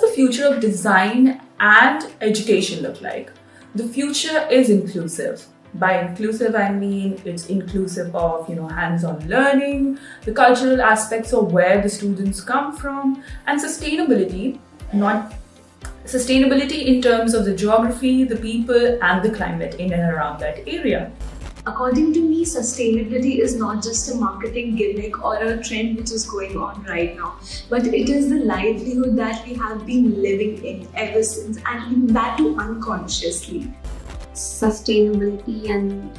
the future of design and education look like? The future is inclusive. By inclusive, I mean it's inclusive of hands-on learning, the cultural aspects of where the students come from, and sustainability, not sustainability in terms of the geography, the people, and the climate in and around that area. According to me, sustainability is not just a marketing gimmick or a trend which is going on right now, but it is the livelihood that we have been living in ever since, and that too unconsciously. Sustainability and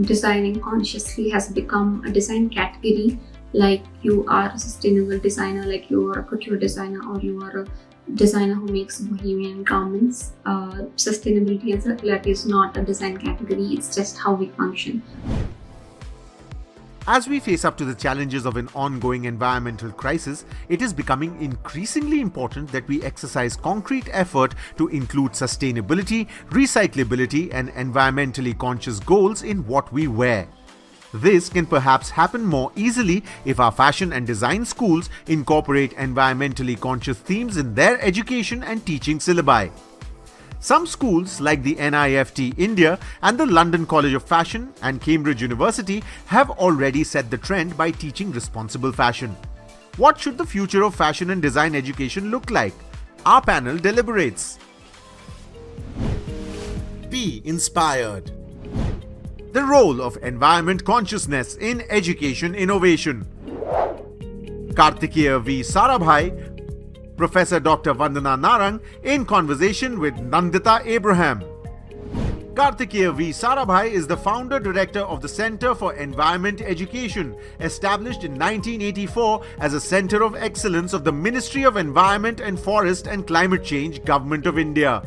designing consciously has become a design category. Like you are a sustainable designer, like you are a couture designer, or you are a designer who makes bohemian garments. Sustainability and circularity is not a design category, it's just how we function. As we face up to the challenges of an ongoing environmental crisis, it is becoming increasingly important that we exercise concrete effort to include sustainability, recyclability, and environmentally conscious goals in what we wear. This can perhaps happen more easily if our fashion and design schools incorporate environmentally conscious themes in their education and teaching syllabi. Some schools like the NIFT India and the London College of Fashion and Cambridge University have already set the trend by teaching responsible fashion. What should the future of fashion and design education look like? Our panel deliberates. Be inspired. The role of environment consciousness in education innovation. Kartikeya V. Sarabhai, Professor Dr. Vandana Narang in conversation with Nandita Abraham. Kartikeya V. Sarabhai is the founder director of the Center for Environment Education, established in 1984 as a Center of Excellence of the Ministry of Environment and Forest and Climate Change, Government of India.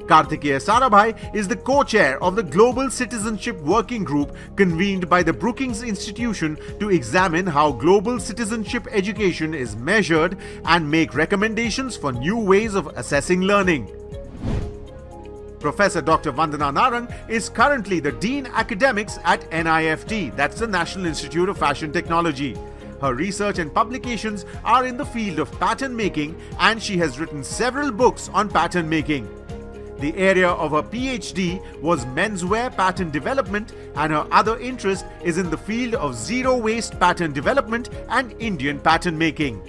Kartikeya Sarabhai is the co-chair of the Global Citizenship Working Group convened by the Brookings Institution to examine how global citizenship education is measured and make recommendations for new ways of assessing learning. Professor Dr. Vandana Narang is currently the Dean Academics at NIFT, that's the National Institute of Fashion Technology. Her research and publications are in the field of pattern making, and she has written several books on pattern making. The area of her PhD was menswear pattern development, and her other interest is in the field of zero waste pattern development and Indian pattern making.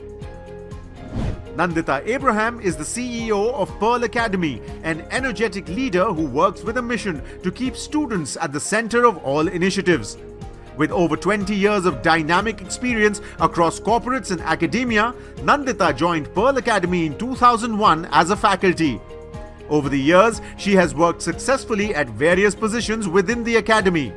Nandita Abraham is the CEO of Pearl Academy, an energetic leader who works with a mission to keep students at the center of all initiatives. With over 20 years of dynamic experience across corporates and academia, Nandita joined Pearl Academy in 2001 as a faculty. Over the years, she has worked successfully at various positions within the academy.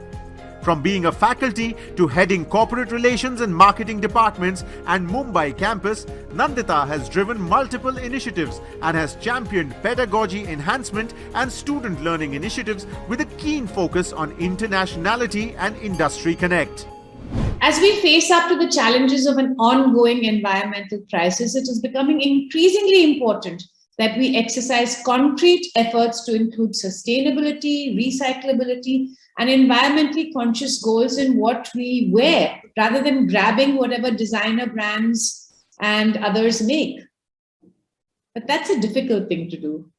From being a faculty to heading corporate relations and marketing departments and Mumbai campus, Nandita has driven multiple initiatives and has championed pedagogy enhancement and student learning initiatives with a keen focus on internationality and industry connect. As we face up to the challenges of an ongoing environmental crisis, it is becoming increasingly important that we exercise concrete efforts to include sustainability, recyclability, and environmentally conscious goals in what we wear, rather than grabbing whatever designer brands and others make. But that's a difficult thing to do.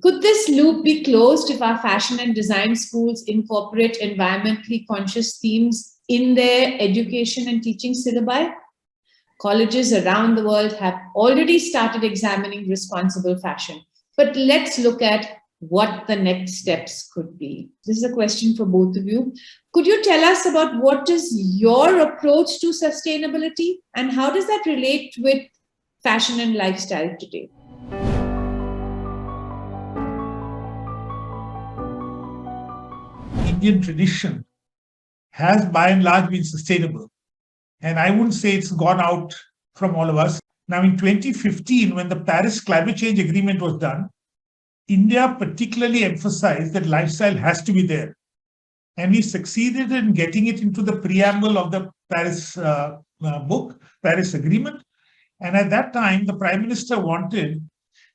Could this loop be closed if our fashion and design schools incorporate environmentally conscious themes in their education and teaching syllabi? Colleges around the world have already started examining responsible fashion, but let's look at what the next steps could be. This is a question for both of you. Could you tell us about what is your approach to sustainability and how does that relate with fashion and lifestyle today? Indian tradition has by and large been sustainable. And I wouldn't say it's gone out from all of us. Now, in 2015, when the Paris Climate Change Agreement was done, India particularly emphasized that lifestyle has to be there. And we succeeded in getting it into the preamble of the Paris Paris Agreement. And at that time, the Prime Minister wanted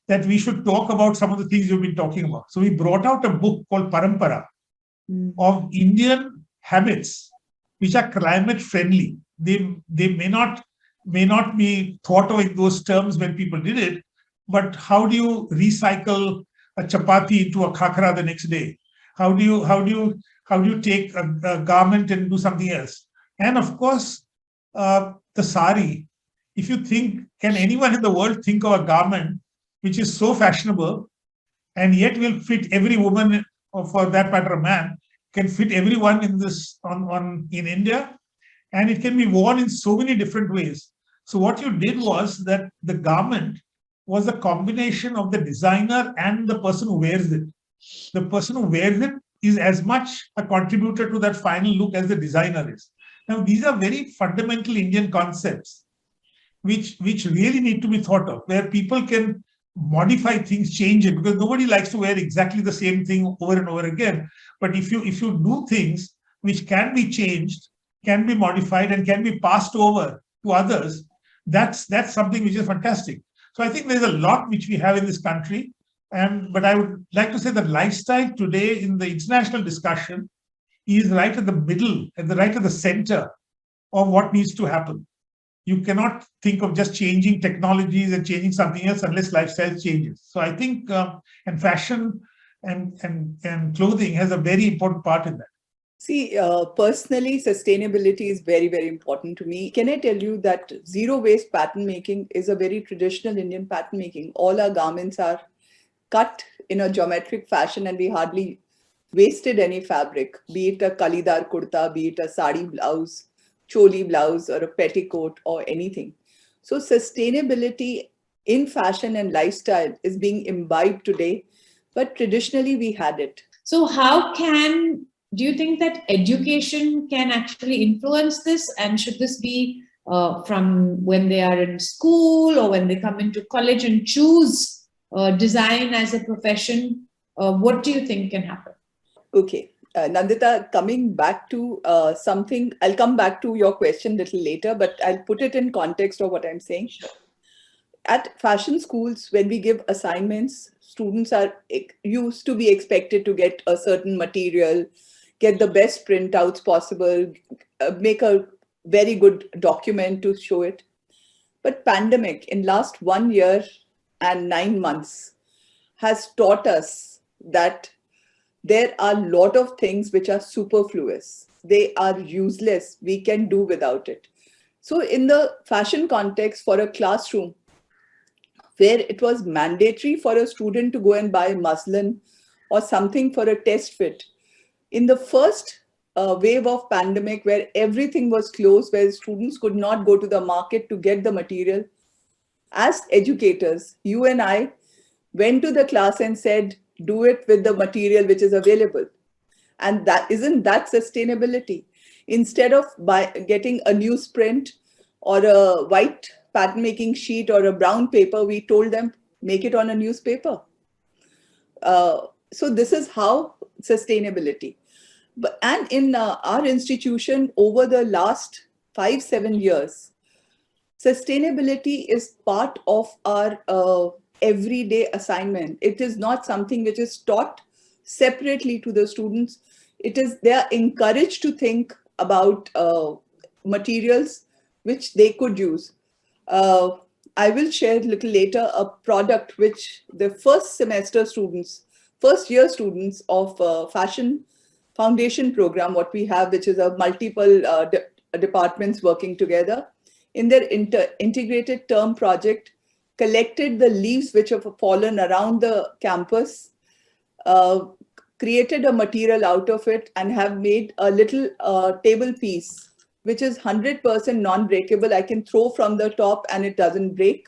that we should talk about some of the things we've been talking about. So we brought out a book called Parampara of Indian habits which are climate friendly. They may not be thought of in those terms when people did it, but how do you recycle a chapati into a khakra the next day? How do you take a garment and do something else? And of course, the sari. If you think, can anyone in the world think of a garment which is so fashionable and yet will fit every woman, or for that matter, a man, can fit everyone in this on in India, and it can be worn in so many different ways. So what you did was that the garment was a combination of the designer and the person who wears it. The person who wears it is as much a contributor to that final look as the designer is. Now, these are very fundamental Indian concepts which really need to be thought of, where people can modify things, change it, because nobody likes to wear exactly the same thing over and over again. But if you do things which can be changed, can be modified, and can be passed over to others, that's something which is fantastic. So I think there's a lot which we have in this country. But I would like to say that lifestyle today in the international discussion is right at the middle, right at the center of what needs to happen. You cannot think of just changing technologies and changing something else unless lifestyle changes. So I think, and fashion and clothing has a very important part in that. See, personally, sustainability is very, very important to me. Can I tell you that zero waste pattern making is a very traditional Indian pattern making? All our garments are cut in a geometric fashion and we hardly wasted any fabric, be it a kalidar kurta, be it a sari blouse, choli blouse, or a petticoat or anything. So sustainability in fashion and lifestyle is being imbibed today, but traditionally we had it. So do you think that education can actually influence this? And should this be from when they are in school or when they come into college and choose design as a profession? What do you think can happen? Okay. Nandita, coming back to something, I'll come back to your question a little later, but I'll put it in context of what I'm saying. Sure. At fashion schools, when we give assignments, students are used to be expected to get a certain material, get the best printouts possible, make a very good document to show it. But pandemic in last 1 year and 9 months has taught us that there are a lot of things which are superfluous. They are useless. We can do without it. So in the fashion context, for a classroom where it was mandatory for a student to go and buy muslin or something for a test fit, in the first wave of pandemic where everything was closed, where students could not go to the market to get the material, as educators, you and I went to the class and said, do it with the material which is available. And isn't that sustainability? Instead of getting a newsprint or a white pattern making sheet or a brown paper, we told them, make it on a newspaper. So this is how sustainability. And in our institution, over the last 5-7 years, sustainability is part of our everyday assignment. It is not something which is taught separately to the students. They are encouraged to think about materials which they could use. I will share a little later a product which the first year students of fashion foundation program, what we have, which is a multiple departments working together, in their integrated term project, collected the leaves which have fallen around the campus, created a material out of it, and have made a little table piece which is 100% non-breakable. I can throw from the top and it doesn't break.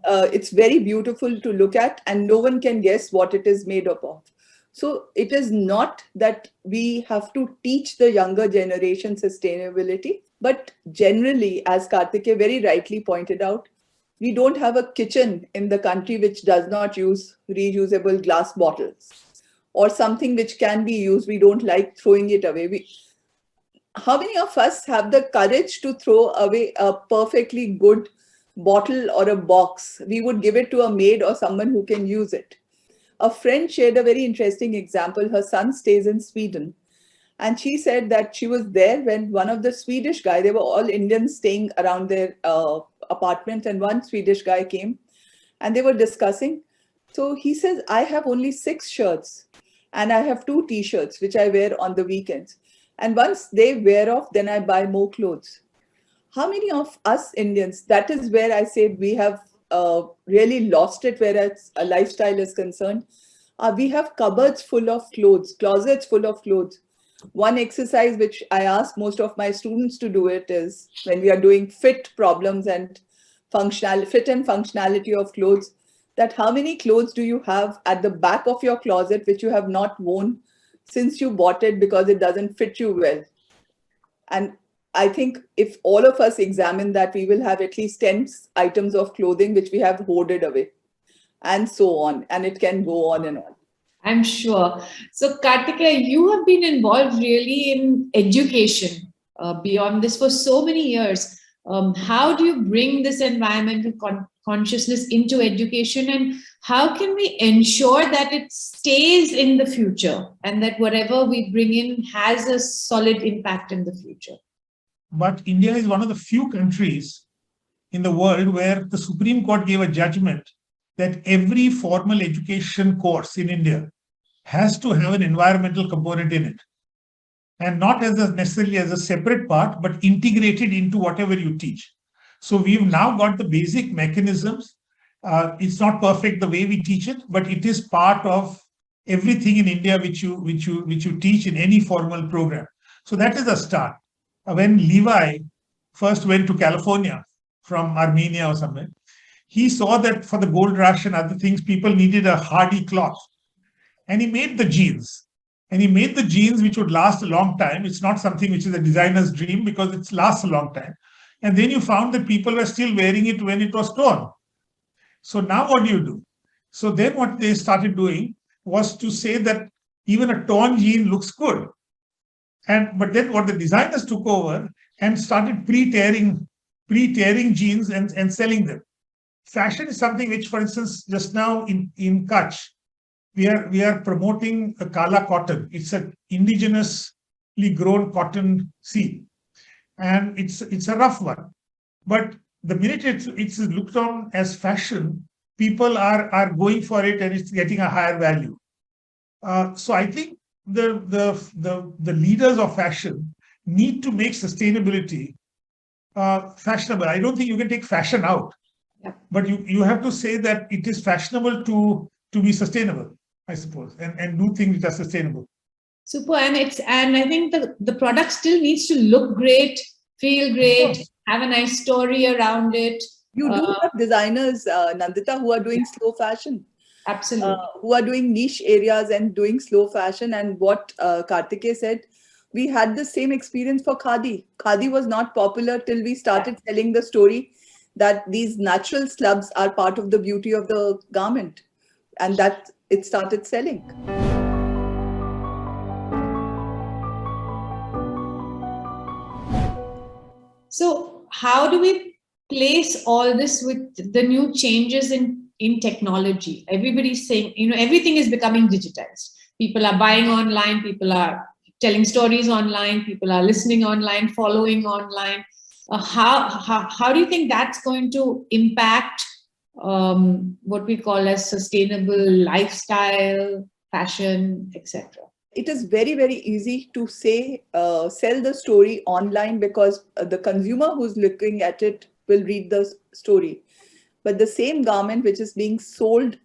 It's very beautiful to look at and no one can guess what it is made up of. So it is not that we have to teach the younger generation sustainability, but generally, as Karthikeya very rightly pointed out, we don't have a kitchen in the country which does not use reusable glass bottles or something which can be used. We don't like throwing it away. How many of us have the courage to throw away a perfectly good bottle or a box? We would give it to a maid or someone who can use it. A friend shared a very interesting example. Her son stays in Sweden. And she said that she was there when one of the Swedish guys, they were all Indians staying around their apartment, and one Swedish guy came and they were discussing. So he says, I have only 6 shirts and I have 2 t-shirts, which I wear on the weekends. And once they wear off, then I buy more clothes. How many of us Indians, that is where I say we have really lost it, whereas a lifestyle is concerned. We have cupboards full of clothes, closets full of clothes. One exercise which I ask most of my students to do it is when we are doing fit problems and fit and functionality of clothes, that how many clothes do you have at the back of your closet which you have not worn since you bought it because it doesn't fit you well. And I think if all of us examine that, we will have at least 10 items of clothing which we have hoarded away, and so on. And it can go on and on. I'm sure. So, Kartika, you have been involved really in education beyond this for so many years. How do you bring this environmental consciousness into education, and how can we ensure that it stays in the future and that whatever we bring in has a solid impact in the future? But India is one of the few countries in the world where the Supreme Court gave a judgment that every formal education course in India has to have an environmental component in it. And not necessarily as a separate part, but integrated into whatever you teach. So we've now got the basic mechanisms. It's not perfect the way we teach it, but it is part of everything in India which you teach in any formal program. So that is a start. When Levi first went to California from Armenia or somewhere, he saw that for the gold rush and other things, people needed a hardy cloth. And he made the jeans. And he made the jeans which would last a long time. It's not something which is a designer's dream because it lasts a long time. And then you found that people were still wearing it when it was torn. So now what do you do? So then what they started doing was to say that even a torn jean looks good. But then what the designers took over and started pre-tearing jeans and selling them. Fashion is something which, for instance, just now in Kutch, we are promoting a Kala cotton. It's an indigenously grown cotton seed, and it's a rough one. But the minute it's looked on as fashion, people are going for it, and it's getting a higher value. So I think the leaders of fashion need to make sustainability fashionable. I don't think you can take fashion out, but you have to say that it is fashionable to be sustainable, I suppose, and do things which are sustainable. Super, and I think the product still needs to look great, feel great, have a nice story around it. You do have designers, Nandita, who are doing slow fashion. Absolutely. Who are doing niche areas and doing slow fashion. And what Kartikeya said, we had the same experience for Khadi. Khadi was not popular till we started telling the story that these natural slubs are part of the beauty of the garment, and that it started selling. So how do we place all this with the new changes in technology? Everybody's saying, everything is becoming digitized. People are buying online, people are telling stories online, people are listening online, following online. How do you think that's going to impact what we call as sustainable lifestyle, fashion, etc.? It is very, very easy to say, sell the story online because the consumer who's looking at it will read the story. But the same garment which is being sold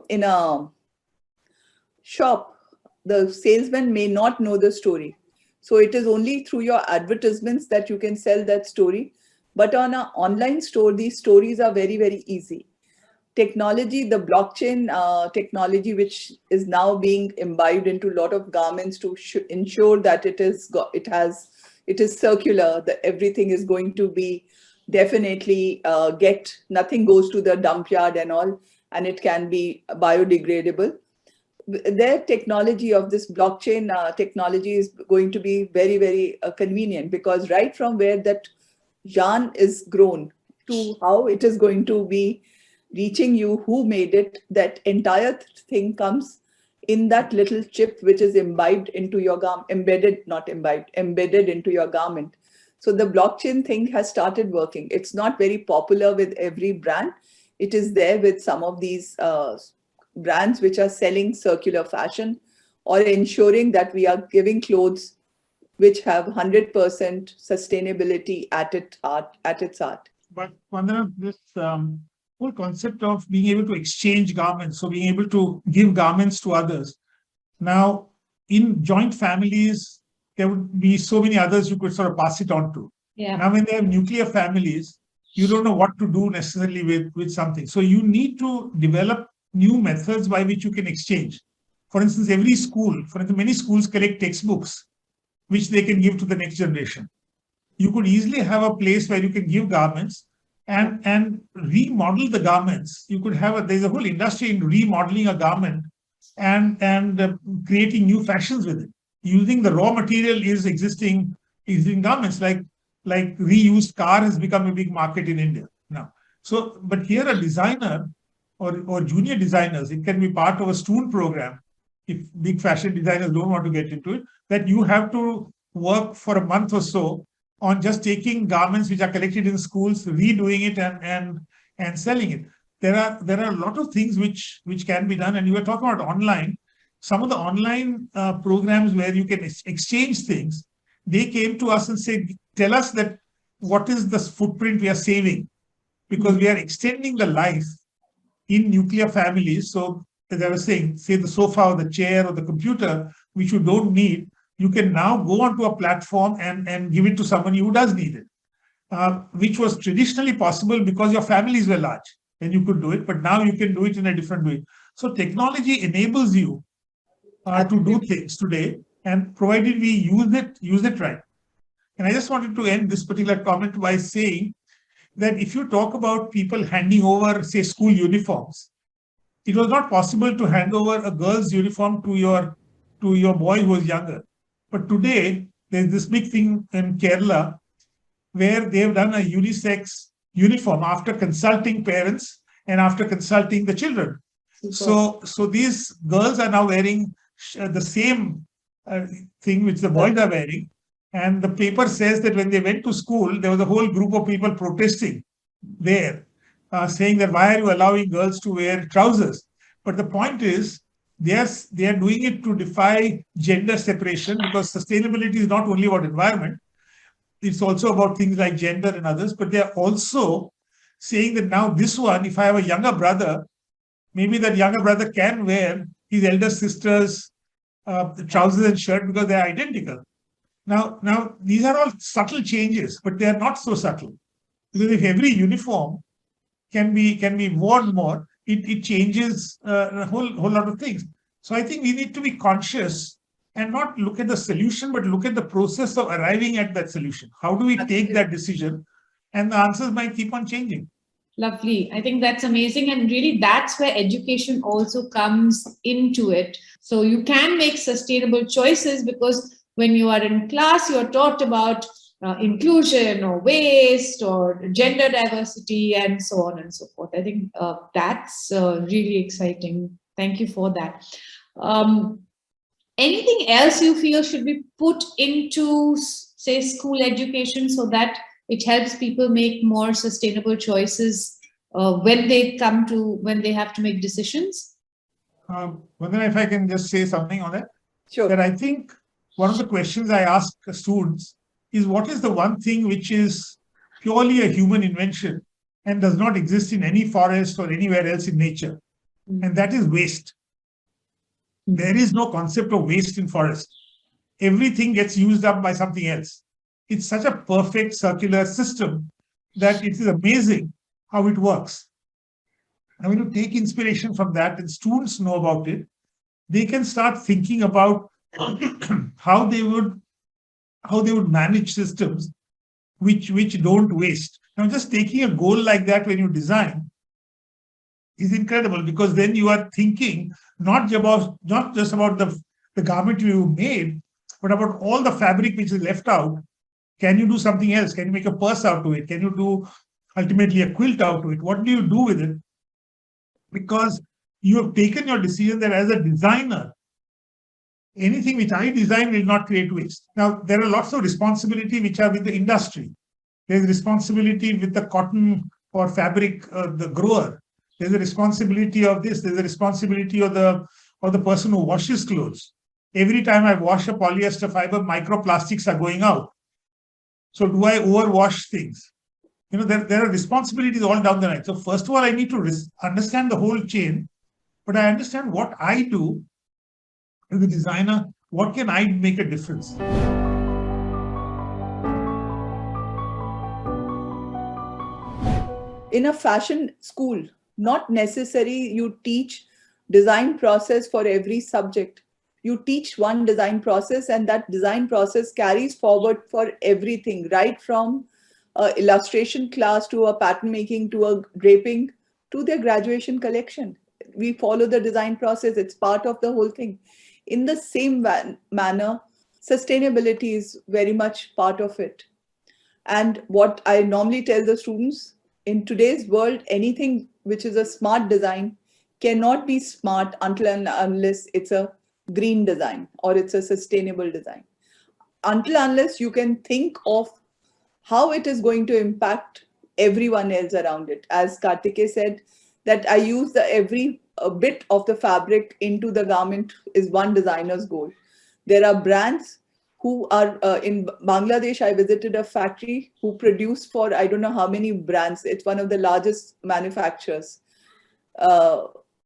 in a shop, the salesman may not know the story. So it is only through your advertisements that you can sell that story. But on an online store, these stories are very, very easy. Technology, the blockchain technology, which is now being imbibed into a lot of garments to ensure that it is circular, that everything is going to be definitely nothing goes to the dump yard and all, and it can be biodegradable. Their technology of this blockchain technology is going to be very, very convenient, because right from where that yarn is grown to how it is going to be reaching you, who made it, that entire thing comes in that little chip which is imbibed into your garment, embedded into your garment. So the blockchain thing has started working. It's not very popular with every brand. it is there with some of these brands which are selling circular fashion or ensuring that we are giving clothes which have 100% sustainability at its heart. But Vandana, this whole concept of being able to exchange garments, so being able to give garments to others. Now, in joint families, there would be so many others you could sort of pass it on to. Yeah. Now, when they have nuclear families, you don't know what to do necessarily with something. So you need to develop new methods by which you can exchange. For instance, every school, for instance, many schools collect textbooks, which they can give to the next generation. You could easily have a place where you can give garments and remodel the garments. You could have there's a whole industry in remodeling a garment and creating new fashions with it. Using the raw material is existing garments, like reused car has become a big market in India now. So, but here a designer or junior designers, it can be part of a student program. If big fashion designers don't want to get into it, that you have to work for a month or so on just taking garments which are collected in schools, redoing it and selling it. There are a lot of things which can be done. And you were talking about online. Some of the online programs where you can exchange things, they came to us and said, tell us that what is the footprint we are saving, because we are extending the life in nuclear families. So as I was saying, say the sofa or the chair or the computer, which you don't need, you can now go onto a platform and give it to somebody who does need it, which was traditionally possible because your families were large and you could do it, but now you can do it in a different way. So technology enables you to do things today, and provided we use it right. And I just wanted to end this particular comment by saying that if you talk about people handing over, say, school uniforms, it was not possible to hand over a girl's uniform to your boy who was younger. But today, there's this big thing in Kerala where they've done a unisex uniform after consulting parents and after consulting the children. So these girls are now wearing the same thing which the boys are wearing. And the paper says that when they went to school, there was a whole group of people protesting there, saying that why are you allowing girls to wear trousers? But the point is, they are doing it to defy gender separation, because sustainability is not only about environment, it's also about things like gender and others. But they are also saying that now this one, if I have a younger brother, maybe that younger brother can wear his elder sister's trousers and shirt because they are identical. Now, these are all subtle changes, but they are not so subtle. Because if every uniform can be worn more, it changes a whole lot of things. So I think we need to be conscious and not look at the solution, but look at the process of arriving at that solution. How do we take that decision? And the answers might keep on changing. Lovely. I think that's amazing. And really, that's where education also comes into it. So you can make sustainable choices, because when you are in class, you're taught about inclusion or waste or gender diversity and so on and so forth. I think that's really exciting. Thank you for that. Anything else you feel should be put into, say, school education so that it helps people make more sustainable choices when they have to make decisions? Vandana, if I can just say something on that. Sure. That I think one of the questions I ask students is, what is the one thing which is purely a human invention and does not exist in any forest or anywhere else in nature? And that is waste. There is no concept of waste in forest. Everything gets used up by something else. It's such a perfect circular system that it is amazing how it works. And when you take inspiration from that and students know about it, they can start thinking about how they would manage systems which don't waste. Now, just taking a goal like that when you design is incredible, because then you are thinking not just about the garment you made, but about all the fabric which is left out. Can you do something else? Can you make a purse out of it? Can you do ultimately a quilt out of it? What do you do with it? Because you have taken your decision that as a designer, anything which I design will not create waste. Now, there are lots of responsibility which are with the industry. There's responsibility with the cotton or fabric, the grower. There's a responsibility of this. There's a responsibility of the person who washes clothes. Every time I wash a polyester fiber, microplastics are going out. So do I overwash things? There are responsibilities all down the line. So first of all, I need to understand the whole chain, but I understand what I do as a designer. What can I make a difference? In a fashion school, not necessary you teach design process for every subject. You teach one design process, and that design process carries forward for everything, right from illustration class to a pattern making to a draping to their graduation collection. We follow the design process. It's part of the whole thing. In the same manner, sustainability is very much part of it. And what I normally tell the students, in today's world, anything which is a smart design cannot be smart until and unless it's a green design or it's a sustainable design. Until unless you can think of how it is going to impact everyone else around it. As Kartike said, that I use every bit of the fabric into the garment is one designer's goal. There are brands who are in Bangladesh. I visited a factory who produce for I don't know how many brands. It's one of the largest manufacturers.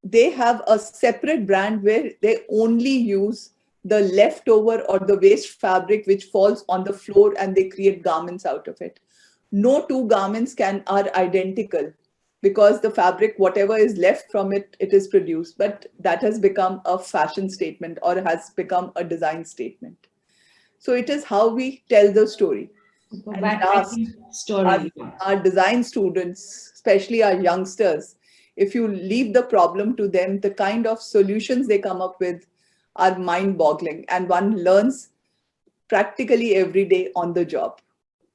They have a separate brand where they only use the leftover or the waste fabric which falls on the floor, and they create garments out of it. No two garments are identical, because the fabric, whatever is left from it, it is produced. But that has become a fashion statement or has become a design statement. So it is how we tell the story. And last, story. our design students, especially our youngsters, if you leave the problem to them, the kind of solutions they come up with are mind-boggling, and one learns practically every day on the job.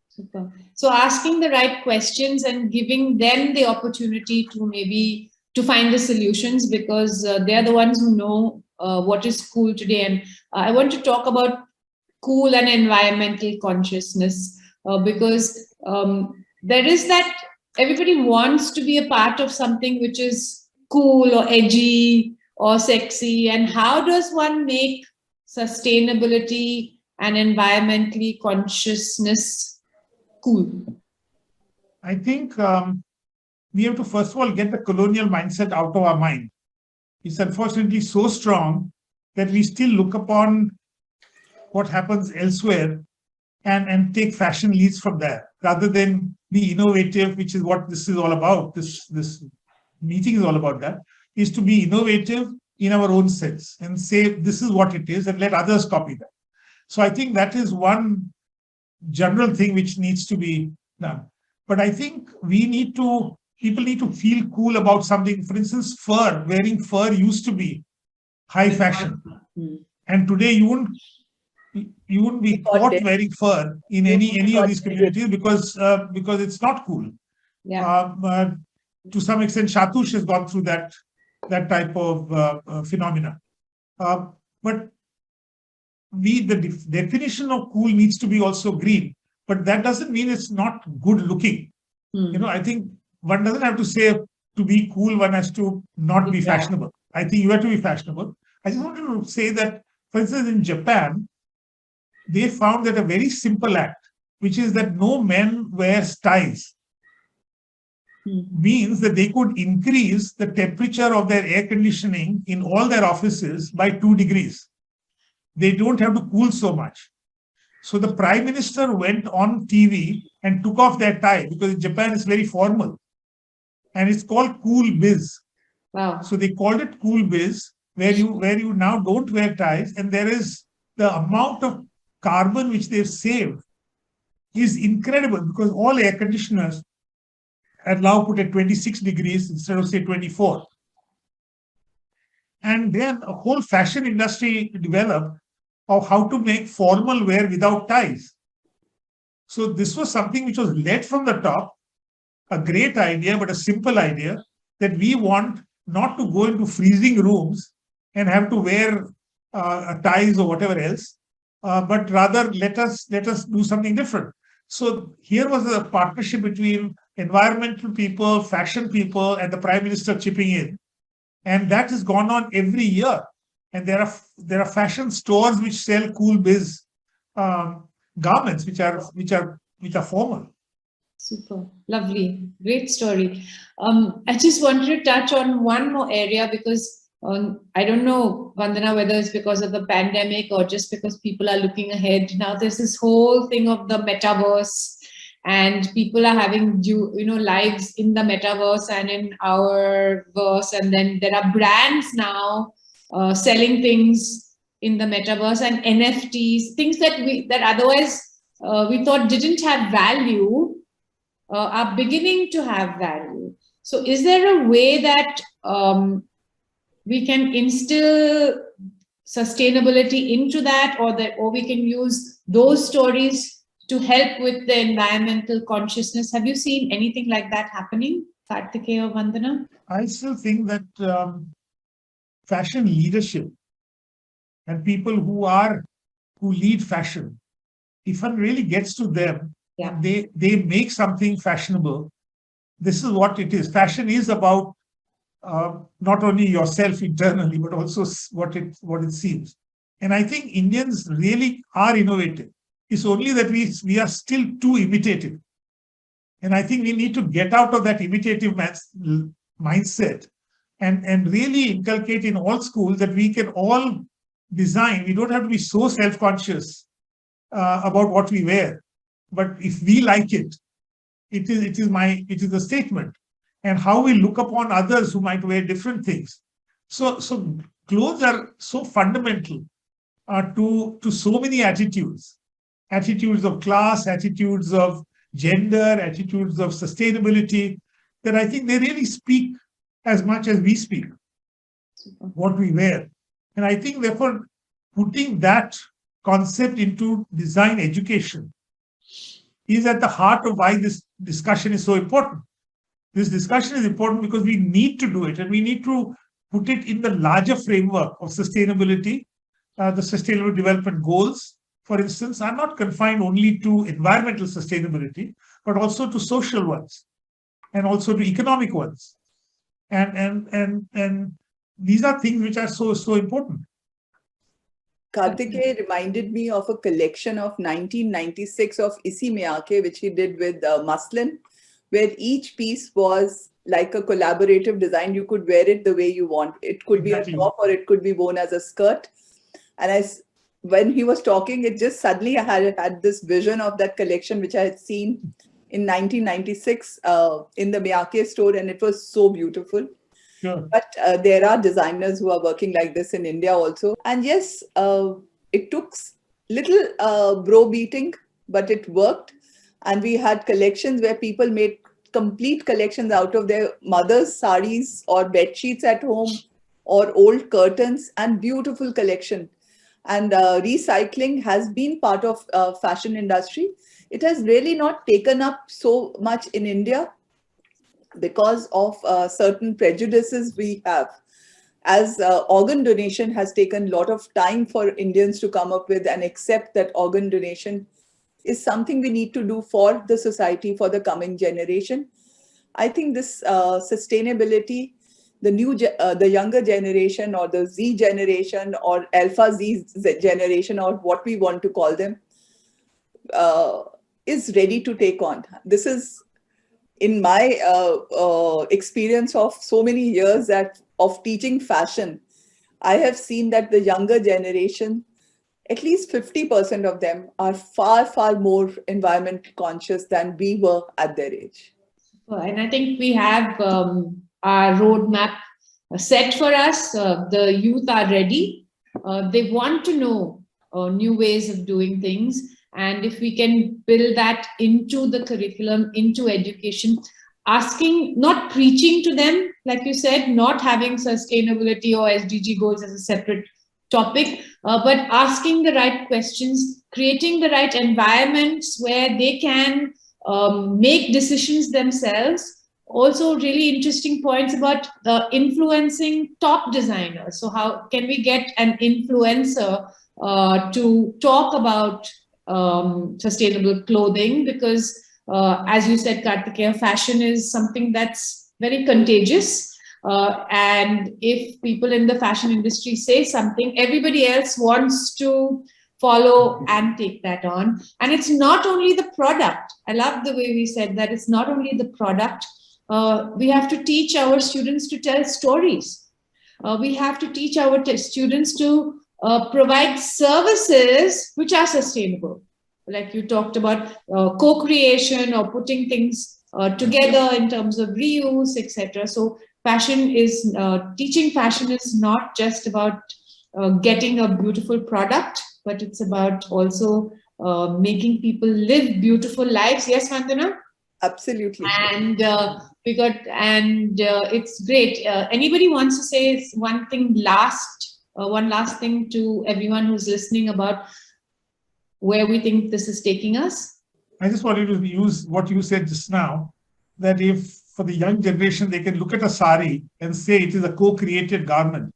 Super. So asking the right questions and giving them the opportunity to maybe to find the solutions, because they're the ones who know what is cool today. And I want to talk about cool and environmental consciousness, because there is that everybody wants to be a part of something which is cool or edgy or sexy. And how does one make sustainability and environmentally consciousness cool? I think we have to first of all get the colonial mindset out of our mind. It's unfortunately so strong that we still look upon what happens elsewhere and take fashion leads from there, rather than be innovative, which is what this is all about. This meeting is all about that, is to be innovative in our own sense and say, this is what it is, and let others copy that. So I think that is one general thing which needs to be done. But I think people need to feel cool about something. For instance, wearing fur used to be high fashion. And today you wouldn't be caught wearing fur in any of these communities because it's not cool. Yeah. To some extent, Shatush has gone through that type of phenomena. But the definition of cool needs to be also green, but that doesn't mean it's not good looking. I think one doesn't have to say to be cool, one has to not be fashionable. I think you have to be fashionable. I just wanted to say that, for instance, in Japan, they found that a very simple act, which is that no men wear ties, means that they could increase the temperature of their air conditioning in all their offices by 2 degrees. They don't have to cool so much. So the prime minister went on TV and took off their tie, because in Japan it's very formal. And it's called Cool Biz. Wow. So they called it Cool Biz, where you now don't wear ties, and there is the amount of carbon which they've saved is incredible, because all air conditioners are now put at 26 degrees instead of, say, 24. And then a whole fashion industry developed of how to make formal wear without ties. So this was something which was led from the top, a great idea, but a simple idea, that we want not to go into freezing rooms and have to wear ties or whatever else, but rather let us do something different. So here was a partnership between environmental people, fashion people, and the Prime Minister chipping in. And that has gone on every year. And there are fashion stores which sell cool biz garments, which are formal. Super, lovely, great story. I just wanted to touch on one more area because I don't know, Vandana, whether it's because of the pandemic or just because people are looking ahead. Now there's this whole thing of the metaverse, and people are having lives in the metaverse and in our verse, and then there are brands now selling things in the metaverse and NFTs, things that otherwise we thought didn't have value, are beginning to have value. So is there a way that we can instill sustainability into that, or we can use those stories to help with the environmental consciousness? Have you seen anything like that happening, Karthikeya or Vandana? I still think that fashion leadership and people who lead fashion, if one really gets to them, Yeah. they make something fashionable. This is what it is. Fashion is about not only yourself internally, but also what it seems. And I think Indians really are innovative. It's only that we are still too imitative. And I think we need to get out of that imitative mindset and really inculcate in all schools that we can all design. We don't have to be so self-conscious about what we wear. But if we like it, it is a statement. And how we look upon others who might wear different things. So clothes are so fundamental to so many attitudes of class, attitudes of gender, attitudes of sustainability, that I think they really speak as much as we speak, what we wear. And I think, therefore, putting that concept into design education is at the heart of why this discussion is so important. This discussion is important because we need to do it, and we need to put it in the larger framework of sustainability. The Sustainable Development Goals, for instance, are not confined only to environmental sustainability, but also to social ones and also to economic ones. And these are things which are so important. Karthikeya reminded me of a collection of 1996 of Isi Miyake, which he did with muslin, where each piece was like a collaborative design. You could wear it the way you want. It could be a top or it could be worn as a skirt. And when he was talking, it just suddenly I had this vision of that collection, which I had seen in 1996 in the Miyake store, and it was so beautiful. Sure. But there are designers who are working like this in India also. And yes, it took little bro beating, but it worked. And we had collections where people made complete collections out of their mother's saris or bed sheets at home or old curtains, and beautiful collection. And recycling has been part of fashion industry. It has really not taken up so much in India because of certain prejudices we have. As organ donation has taken a lot of time for Indians to come up with and accept that organ donation is something we need to do for the society, for the coming generation. I think this sustainability, the younger generation or the Z generation or Alpha Z generation or what we want to call them, is ready to take on. This is in my experience of so many years of teaching fashion. I have seen that the younger generation, at least 50% of them, are far, far more environment conscious than we were at their age. And I think we have our roadmap set for us. The youth are ready. They want to know new ways of doing things. And if we can build that into the curriculum, into education, asking, not preaching to them, like you said, not having sustainability or SDG goals as a separate topic, but asking the right questions, creating the right environments where they can make decisions themselves. Also really interesting points about influencing top designers. So how can we get an influencer to talk about sustainable clothing? Because As you said, Kartikeya, fashion is something that's very contagious. And if people in the fashion industry say something, everybody else wants to follow and take that on. And it's not only the product. I love the way we said that it's not only the product. We have to teach our students to tell stories. We have to teach our students to provide services which are sustainable. Like you talked about co-creation or putting things together in terms of reuse, etc. So teaching fashion is not just about getting a beautiful product, but it's about also making people live beautiful lives. Yes, Vandana? Absolutely. And it's great. Anybody wants to say one last thing to everyone who's listening about where we think this is taking us? I just wanted to use what you said just now, that if for the young generation, they can look at a sari and say it is a co-created garment.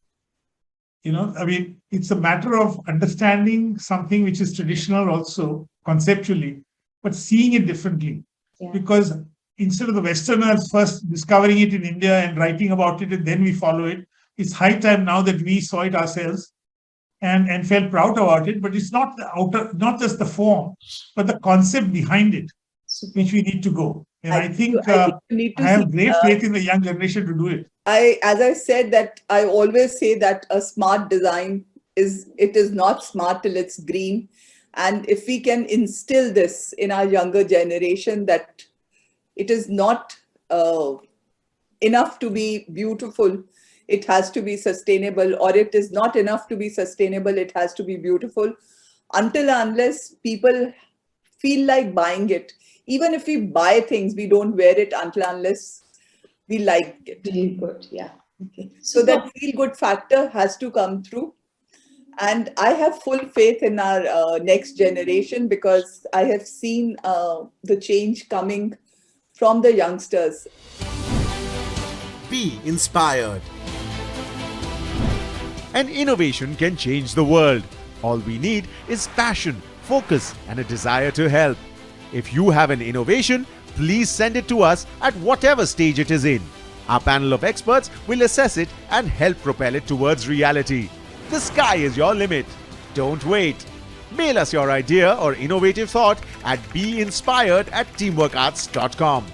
I mean, it's a matter of understanding something which is traditional also conceptually, but seeing it differently. Yeah. Because instead of the Westerners first discovering it in India and writing about it, and then we follow it, it's high time now that we saw it ourselves and felt proud about it. But it's not the outer, not just the form, but the concept behind it, which we need to go. And I think I have great faith in the young generation to do it. As I said, that I always say that a smart design is not smart till it's green. And if we can instill this in our younger generation, that it is not enough to be beautiful, it has to be sustainable, or it is not enough to be sustainable, it has to be beautiful, unless people feel like buying it. Even if we buy things, we don't wear it unless we like it. Really good, yeah. Okay. So that feel good factor has to come through. And I have full faith in our next generation, because I have seen the change coming from the youngsters. Be inspired. An innovation can change the world. All we need is passion, focus, and a desire to help. If you have an innovation, please send it to us at whatever stage it is in. Our panel of experts will assess it and help propel it towards reality. The sky is your limit. Don't wait. Mail us your idea or innovative thought at beinspired@teamworkarts.com.